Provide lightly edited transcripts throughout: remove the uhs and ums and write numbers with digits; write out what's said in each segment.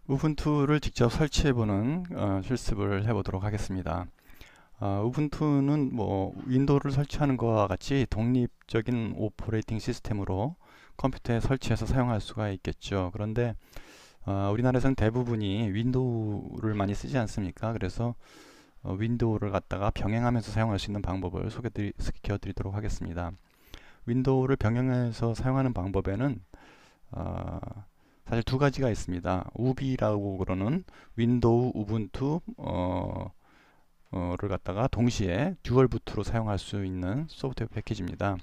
우분투를 직접 설치해보는 실습을 해보도록 하겠습니다. 우분투는 뭐 윈도우를 설치하는 것과 같이 독립적인 오퍼레이팅 시스템으로 컴퓨터에 설치해서 사용할 수가 있겠죠. 그런데 우리나라에서는 대부분이 윈도우를 많이 쓰지 않습니까? 그래서 윈도우를 갖다가 병행하면서 사용할 수 있는 방법을 소개시켜 드리도록 하겠습니다. 윈도우를 병행해서 사용하는 방법에는 어, 사실 두 가지가 있습니다. 우비라고 그러는 윈도우 우분투 를 갖다가 동시에 듀얼 부트로 사용할 수 있는 소프트웨어 패키지입니다.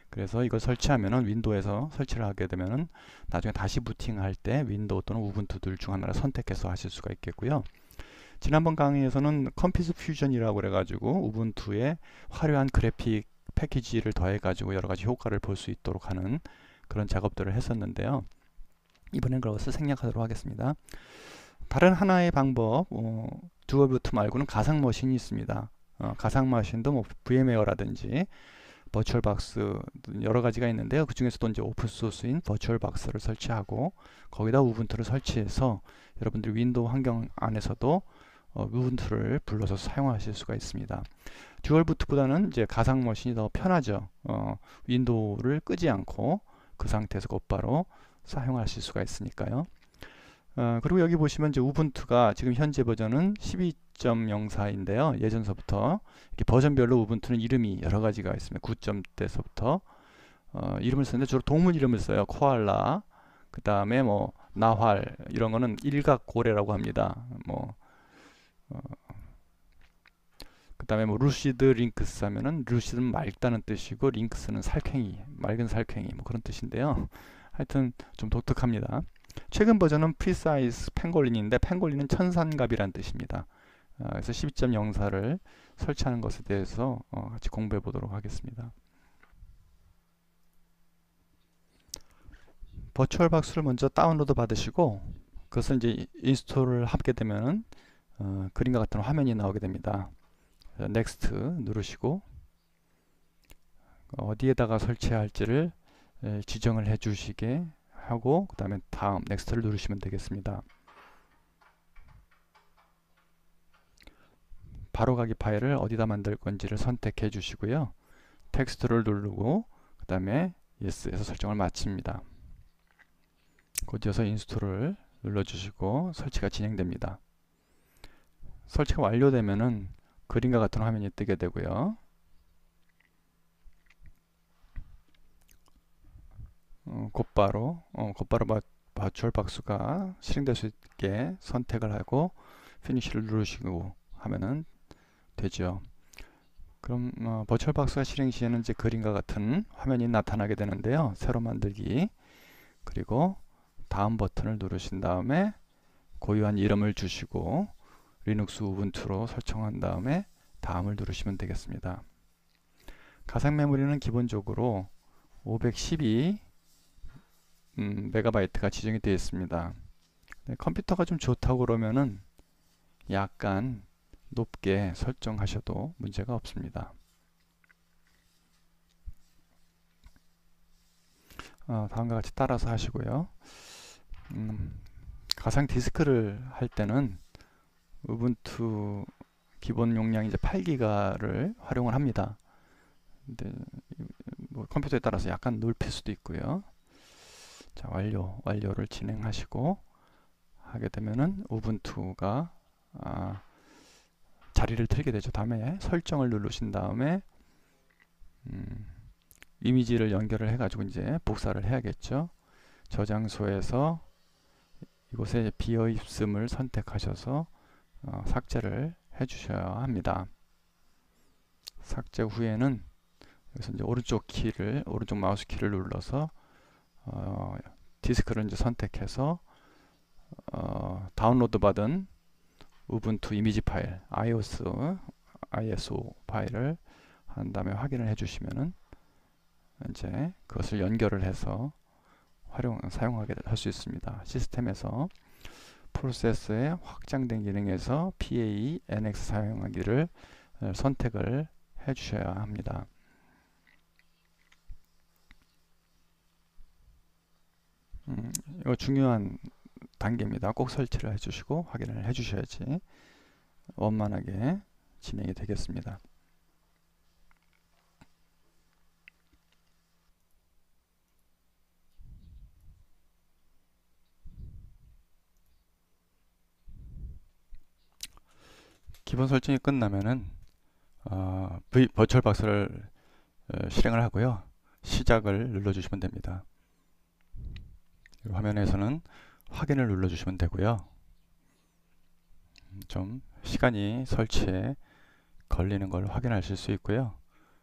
그래서 이걸 설치하면은 윈도우에서 설치를 하게 되면은 나중에 다시 부팅할 때 윈도우 또는 우분투 둘 중 하나를 선택해서 하실 수가 있겠고요. 지난번 강의에서는 컴피스 퓨전이라고 그래가지고 우분투에 화려한 그래픽 패키지를 더해가지고 여러가지 효과를 볼 수 있도록 하는 그런 작업들을 했었는데요. 이번엔 그것을 생략하도록 하겠습니다. 다른 하나의 방법, 듀얼 부트 말고는 가상 머신이 있습니다. 가상 머신도 뭐 VMware라든지 버추얼박스 여러 가지가 있는데요. 그 중에서도 이제 오픈 소스인 버추얼박스를 설치하고 거기다 우분투를 설치해서 여러분들이 윈도우 환경 안에서도 우분투를 불러서 사용하실 수가 있습니다. 듀얼 부트보다는 이제 가상 머신이 더 편하죠. 윈도우를 끄지 않고 그 상태에서 곧바로 사용하실 수가 있으니까요. 그리고 여기 보시면 이제 우분투가 지금 현재 버전은 12.04인데요. 예전서부터 이렇게 버전별로 우분투는 이름이 여러 가지가 있습니다. 9점대서부터 이름을 쓰는데 주로 동물 이름을 써요. 코알라, 그 다음에 뭐 나활 이런 거는 일각고래라고 합니다. 뭐 그다음에 뭐 루시드 링크스 하면은 루시드는 맑다는 뜻이고 링크스는 살쾡이, 맑은 살쾡이 뭐 그런 뜻인데요. 하여튼 좀 독특합니다. 최근 버전은 프리사이즈 펭골린인데 펭골린은 천산갑이란 뜻입니다. 그래서 12.04를 설치하는 것에 대해서 같이 공부해 보도록 하겠습니다. 버추얼박스를 먼저 다운로드 받으시고 그것을 이제 인스톨을 하게 되면은 그림과 같은 화면이 나오게 됩니다. 넥스트 누르시고 어디에다가 설치할지를 지정을 해 주시게 하고 그 다음에 다음 넥스트를 누르시면 되겠습니다. 바로가기 파일을 어디다 만들 건지를 선택해 주시고요. 텍스트를 누르고 그 다음에 Yes에서 설정을 마칩니다. 곧이어서 인스톨을 눌러주시고 설치가 진행됩니다. 설치가 완료되면은 그림과 같은 화면이 뜨게 되고요. 곧바로 버추얼 박스가 실행될 수 있게 선택을 하고 피니시를 누르시고 하면은 되죠. 그럼 버추얼 박스가 실행 시에는 이제 그림과 같은 화면이 나타나게 되는데요. 새로 만들기 그리고 다음 버튼을 누르신 다음에 고유한 이름을 주시고 리눅스 우분투로 설정한 다음에 다음을 누르시면 되겠습니다. 가상 메모리는 기본적으로 512 메가바이트가 지정이 되어 있습니다. 컴퓨터가 좀 좋다고 그러면은 약간 높게 설정하셔도 문제가 없습니다. 다음과 같이 따라서 하시고요. 가상 디스크를 할 때는 우분투 기본 용량이 이제 8기가를 활용을 합니다. 근데 뭐 컴퓨터에 따라서 약간 넓힐 수도 있고요. 자, 완료를 진행하시고 하게 되면은 우분투가 자리를 틀게 되죠. 다음에 설정을 누르신 다음에 이미지를 연결을 해가지고 이제 복사를 해야겠죠. 저장소에서 이곳에 비어 있음을 선택하셔서 삭제를 해주셔야 합니다. 삭제 후에는 여기서 이제 오른쪽 마우스 키를 눌러서 디스크를 이제 선택해서 다운로드 받은 우분투 이미지 파일 ISO 파일을 한 다음에 확인을 해주시면은 이제 그것을 연결을 해서 사용하게 할 수 있습니다. 시스템에서 프로세스의 확장된 기능에서 PA, NX 사용하기를 선택을 해 주셔야 합니다. 이거 중요한 단계입니다. 꼭 설치를 해주시고 확인을 해주셔야지 원만하게 진행이 되겠습니다. 기본 설정이 끝나면은 버추얼 박스를 실행을 하고요. 시작을 눌러주시면 됩니다. 화면에서는 확인을 눌러주시면 되고요. 좀 시간이 설치에 걸리는 걸 확인하실 수 있고요.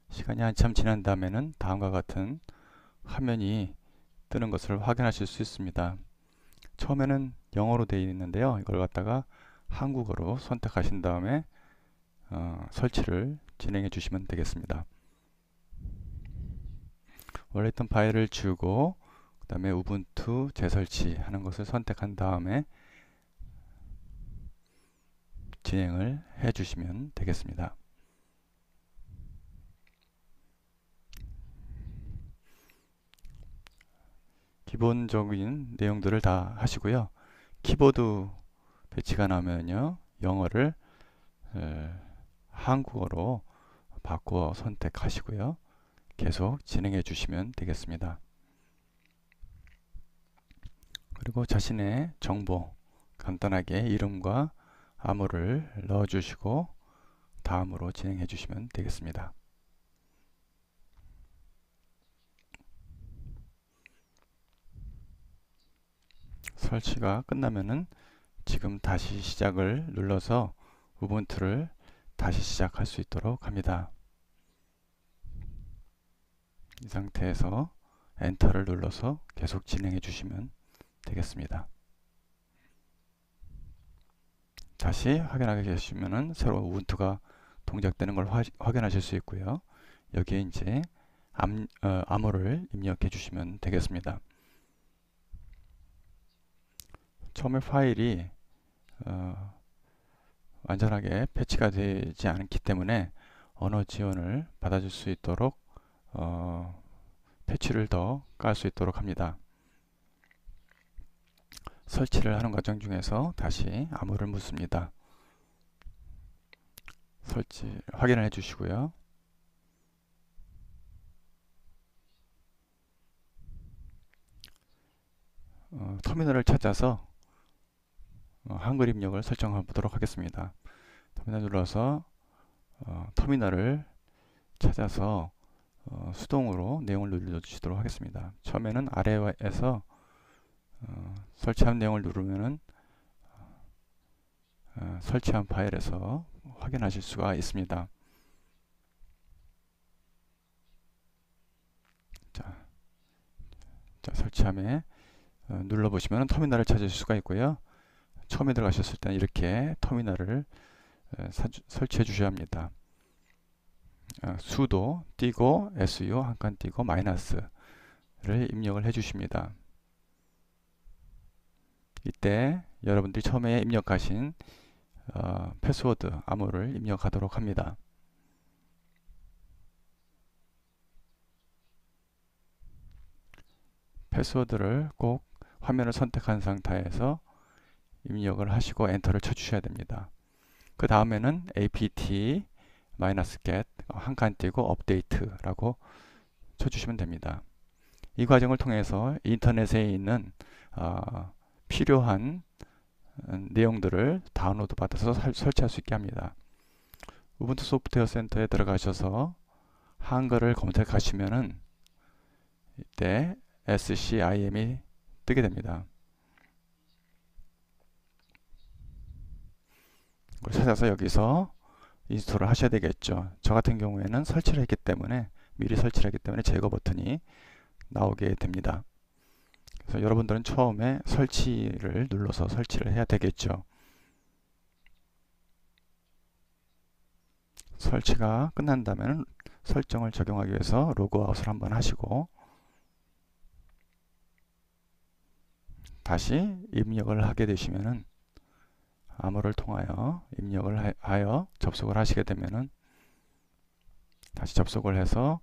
시간이 한참 지난 다음에는 다음과 같은 화면이 뜨는 것을 확인하실 수 있습니다. 처음에는 영어로 되어 있는데요. 이걸 갖다가 한국어로 선택하신 다음에 설치를 진행해 주시면 되겠습니다. 원래 있던 파일을 지우고 그 다음에 우분투 재설치 하는 것을 선택한 다음에 진행을 해 주시면 되겠습니다. 기본적인 내용들을 다 하시고요. 키보드 배치가 나오면요. 영어를 한국어로 바꾸어 선택하시고요. 계속 진행해 주시면 되겠습니다. 그리고 자신의 정보 간단하게 이름과 암호를 넣어 주시고 다음으로 진행해 주시면 되겠습니다. 설치가 끝나면은 지금 다시 시작을 눌러서 우분투를 다시 시작할 수 있도록 합니다. 이 상태에서 엔터를 눌러서 계속 진행해 주시면 되겠습니다. 다시 확인하게 되시면은 새로운 우분투가 동작되는 걸 확인하실 수 있고요. 여기에 이제 암호를 입력해 주시면 되겠습니다. 처음에 파일이 완전하게 패치가 되지 않기 때문에 언어 지원을 받아줄 수 있도록 패치를 더 깔 수 있도록 합니다. 설치를 하는 과정 중에서 다시 암호를 묻습니다. 설치 확인을 해 주시고요. 터미널을 찾아서 한글 입력을 설정해 보도록 하겠습니다. 터미널 눌러서 터미널을 찾아서 수동으로 내용을 눌러주시도록 하겠습니다. 처음에는 아래에서 설치한 내용을 누르면은 설치한 파일에서 확인하실 수가 있습니다. 자, 설치함에 눌러보시면 터미널을 찾으실 수가 있고요. 처음에 들어가셨을 때는 이렇게 터미널을 설치해 주셔야 합니다. 수도 띄고 su 한 칸 띄고 마이너스를 입력을 해 주십니다. 이때 여러분들이 처음에 입력하신 패스워드 암호를 입력하도록 합니다. 패스워드를 꼭 화면을 선택한 상태에서 입력을 하시고 엔터를 쳐주셔야 됩니다. 그 다음에는 apt-get 한 칸 띄고 업데이트라고 쳐주시면 됩니다. 이 과정을 통해서 인터넷에 있는 필요한 내용들을 다운로드 받아서 설치할 수 있게 합니다. 우분투 소프트웨어 센터에 들어가셔서 한글을 검색하시면은 이때 SCIM이 뜨게 됩니다. 그걸 찾아서 여기서 인스톨을 하셔야 되겠죠. 저 같은 경우에는 설치를 했기 때문에 미리 설치를 했기 때문에 제거 버튼이 나오게 됩니다. 그래서 여러분들은 처음에 설치를 눌러서 설치를 해야 되겠죠. 설치가 끝난다면 설정을 적용하기 위해서 로그아웃을 한번 하시고 다시 입력을 하게 되시면은 암호를 통하여 입력을 하여 접속을 하시게 되면은 다시 접속을 해서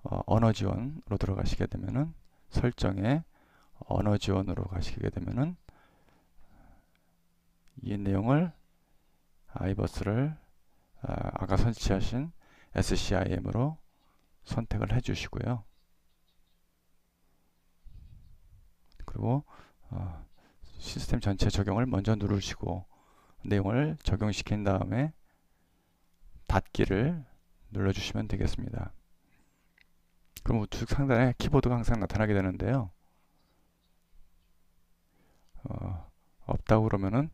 언어 지원으로 들어가시게 되면은 설정에 언어 지원으로 가시게 되면은 이 내용을 아이버스를 아까 설치하신 SCIM으로 선택을 해 주시고요. 그리고 시스템 전체 적용을 먼저 누르시고 내용을 적용시킨 다음에 닫기를 눌러주시면 되겠습니다. 그럼 우측 상단에 키보드가 항상 나타나게 되는데요. 없다고 그러면은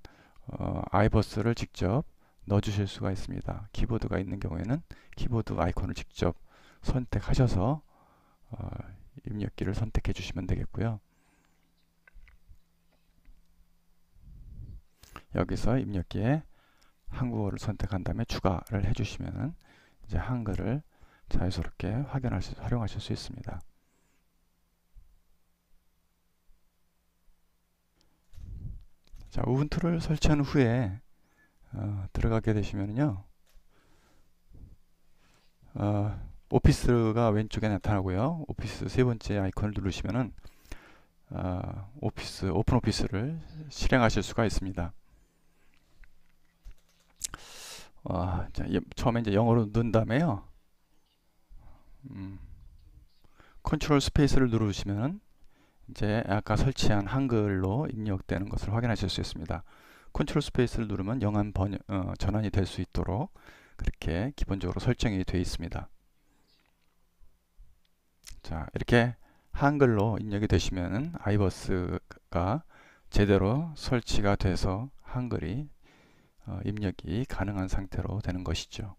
아이버스를 직접 넣어주실 수가 있습니다. 키보드가 있는 경우에는 키보드 아이콘을 직접 선택하셔서 입력기를 선택해 주시면 되겠고요. 여기서 입력기에 한국어를 선택한 다음에 추가를 해주시면 이제 한글을 자유스럽게 활용하실 수 있습니다. 자, 우분투를 설치한 후에 들어가게 되시면요, 오피스가 왼쪽에 나타나고요. 오피스 세 번째 아이콘을 누르시면은 오픈 오피스를 실행하실 수가 있습니다. 자, 처음에 이제 영어로 넣은 다음에요. 컨트롤 스페이스를 누르시면 이제 아까 설치한 한글로 입력되는 것을 확인하실 수 있습니다. 컨트롤 스페이스를 누르면 영한 전환이 될 수 있도록 그렇게 기본적으로 설정이 되어 있습니다. 자, 이렇게 한글로 입력이 되시면 아이버스가 제대로 설치가 돼서 한글이 입력이 가능한 상태로 되는 것이죠.